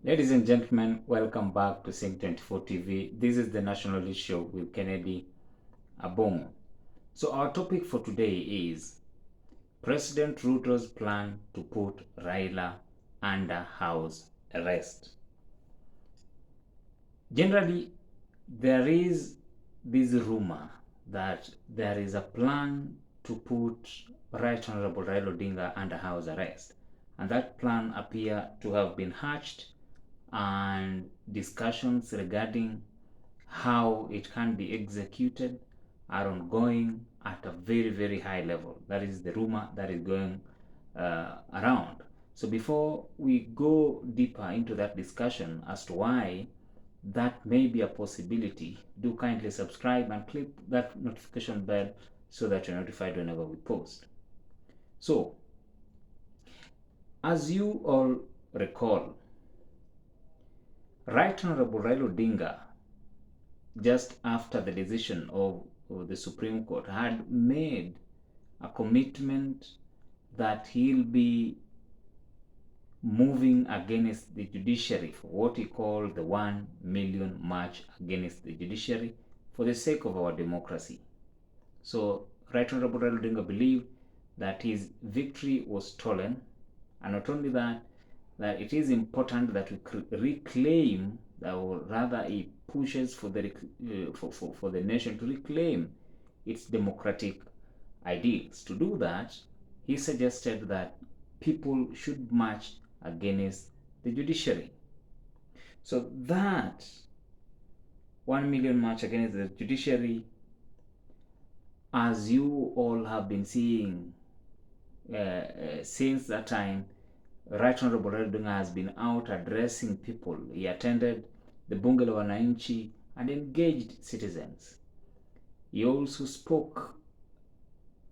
Ladies and gentlemen, welcome back to Sync 24 TV. This is the Nationalist show with Kennedy Abong. So our topic for today is President Ruto's plan to put RAILA under house arrest. Generally, there is this rumor that there is a plan to put Right Honorable Raila Odinga under house arrest, and that plan appear to have been hatched, and discussions regarding how it can be executed are ongoing at a very, very high level. That is the rumor that is going around. So before we go deeper into that discussion as to why that may be a possibility, do kindly subscribe and click that notification bell so that you're notified whenever we post. So, as you all recall, Right Honorable Raila Odinga, just after the decision of the Supreme Court, had made a commitment that he'll be moving against the judiciary for what he called the 1 million march against the judiciary for the sake of our democracy. So Right Honorable Raila Odinga believed that his victory was stolen, and not only that, that it is important that we reclaim, or rather he pushes for the for the nation to reclaim its democratic ideals. To do that, he suggested that people should march against the judiciary. So that 1 million march against the judiciary, as you all have been seeing since that time, Right Honorable Raila Odinga has been out addressing people. He attended the Bunge la Wananchi and engaged citizens. He also spoke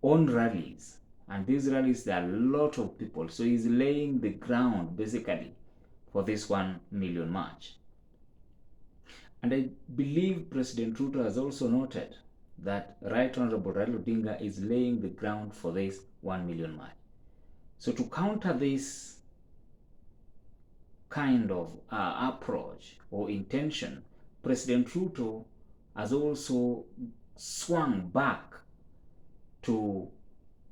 on rallies, and these rallies, there are a lot of people. So he's laying the ground basically for this 1 million march. And I believe President Ruto has also noted that Right Honorable Raila Odinga is laying the ground for this 1 million march. So to counter this kind of approach or intention, President Ruto has also swung back to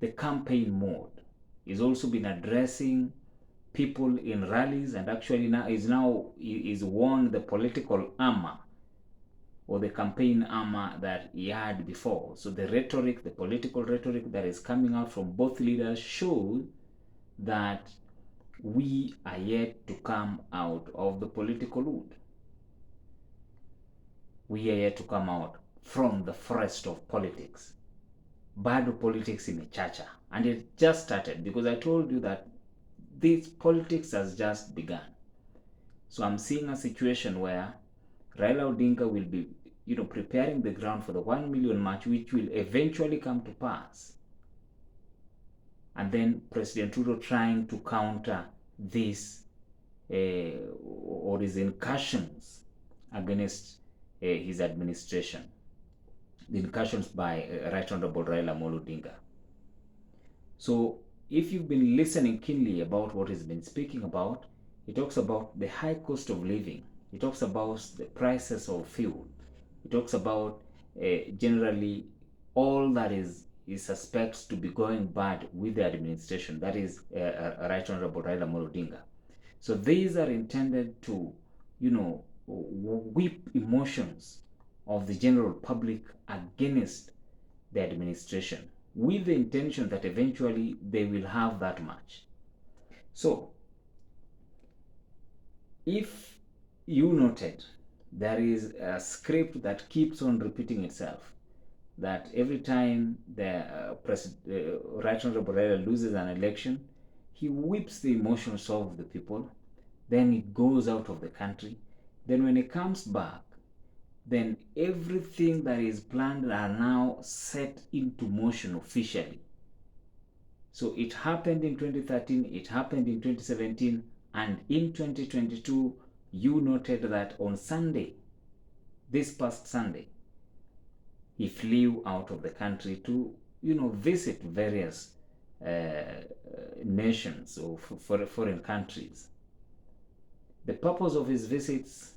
the campaign mode. He's also been addressing people in rallies, and actually now is worn the political armor or the campaign armor that he had before. So the rhetoric, the political rhetoric that is coming out from both leaders shows that we are yet to come out of the political wood. We are yet to come out from the forest of politics. Bad politics in a chacha, and it just started, because I told you that this politics has just begun. So I'm seeing a situation where Raila Odinga will be, preparing the ground for the 1 million march, which will eventually come to pass. And then President Ruto trying to counter this or his incursions against his administration, the incursions by Right Honorable Raila Odinga. So if you've been listening keenly about what he's been speaking about, he talks about the high cost of living. He talks about the prices of fuel. He talks about generally all that is suspects to be going bad with the administration. That is Right Honorable Raila Odinga. So these are intended to, whip emotions of the general public against the administration, with the intention that eventually they will have that much. So if you noted, there is a script that keeps on repeating itself, that every time the Right Honorable Raila loses an election, he whips the emotions of the people, then he goes out of the country. Then when he comes back, then everything that is planned are now set into motion officially. So it happened in 2013, it happened in 2017, and in 2022, you noted that on Sunday, this past Sunday, he flew out of the country to, visit various nations or foreign countries. The purpose of his visits,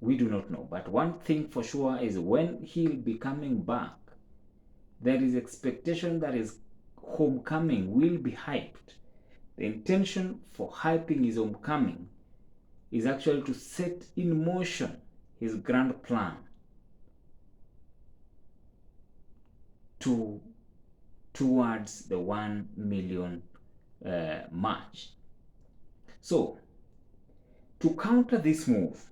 we do not know. But one thing for sure is when he'll be coming back, there is expectation that his homecoming will be hyped. The intention for hyping his homecoming is actually to set in motion his grand plan towards the 1 million march. So, to counter this move,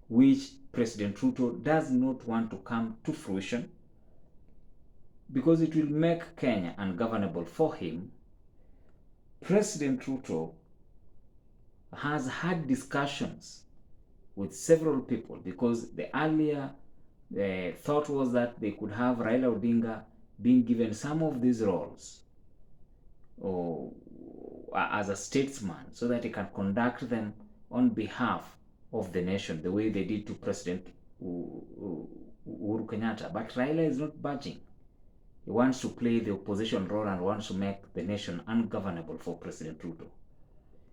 which President Ruto does not want to come to fruition, because it will make Kenya ungovernable for him, President Ruto has had discussions with several people, because the earlier thought was that they could have Raila Odinga being given some of these roles or as a statesman so that he can conduct them on behalf of the nation the way they did to President Uhuru Kenyatta. But Raila is not budging. He wants to play the opposition role and wants to make the nation ungovernable for President Ruto.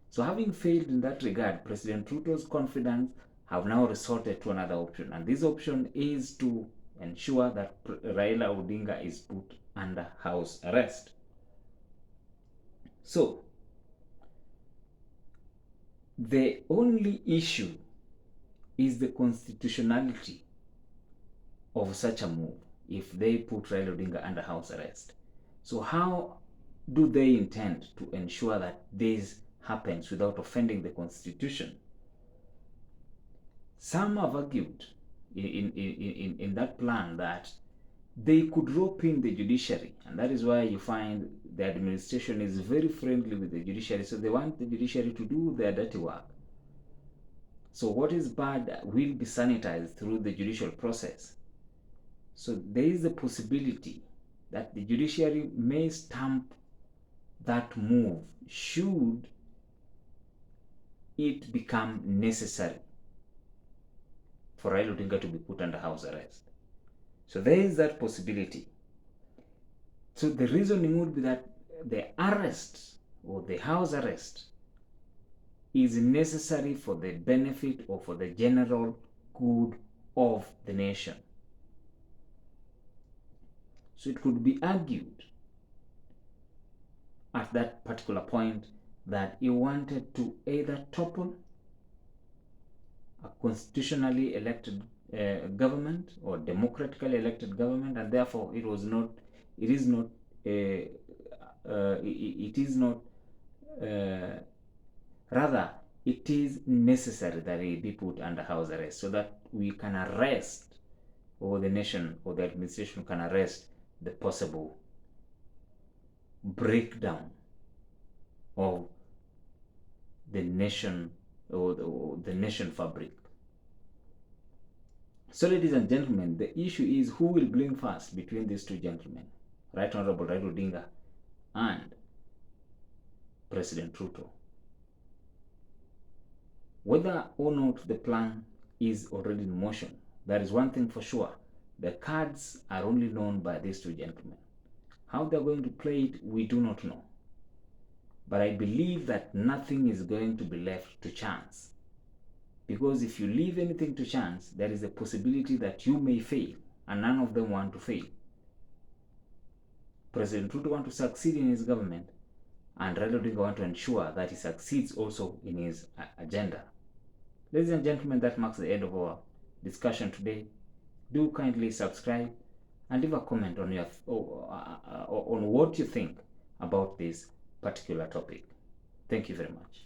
So having failed in that regard, President Ruto's confidence have now resorted to another option. And this option is to ensure that Raila Odinga is put under house arrest. So, the only issue is the constitutionality of such a move if they put Raila Odinga under house arrest. So how do they intend to ensure that this happens without offending the Constitution? Some have argued in that plan that they could rope in the judiciary, and that is why you find the administration is very friendly with the judiciary. So they want the judiciary to do their dirty work. So what is bad will be sanitized through the judicial process. So there is a possibility that the judiciary may stamp that move should it become necessary for Raila Odinga to be put under house arrest. So there is that possibility. So the reasoning would be that the arrest or the house arrest is necessary for the benefit or for the general good of the nation. So it could be argued at that particular point that he wanted to either topple a constitutionally elected government or democratically elected government, and therefore it is not rather it is necessary that he be put under house arrest so that we can arrest, or the nation or the administration can arrest the possible breakdown of the nation or the nation fabric. So ladies and gentlemen, the issue is who will blink first between these two gentlemen, Right Honorable Raila Odinga and President Ruto. Whether or not the plan is already in motion, there is one thing for sure. The cards are only known by these two gentlemen. How they're going to play it, we do not know. But I believe that nothing is going to be left to chance. Because if you leave anything to chance, there is a possibility that you may fail, and none of them want to fail. President Ruto wants to succeed in his government, and Raila Odinga wants to ensure that he succeeds also in his agenda. Ladies and gentlemen, that marks the end of our discussion today. Do kindly subscribe and leave a comment on your on what you think about this particular topic. Thank you very much.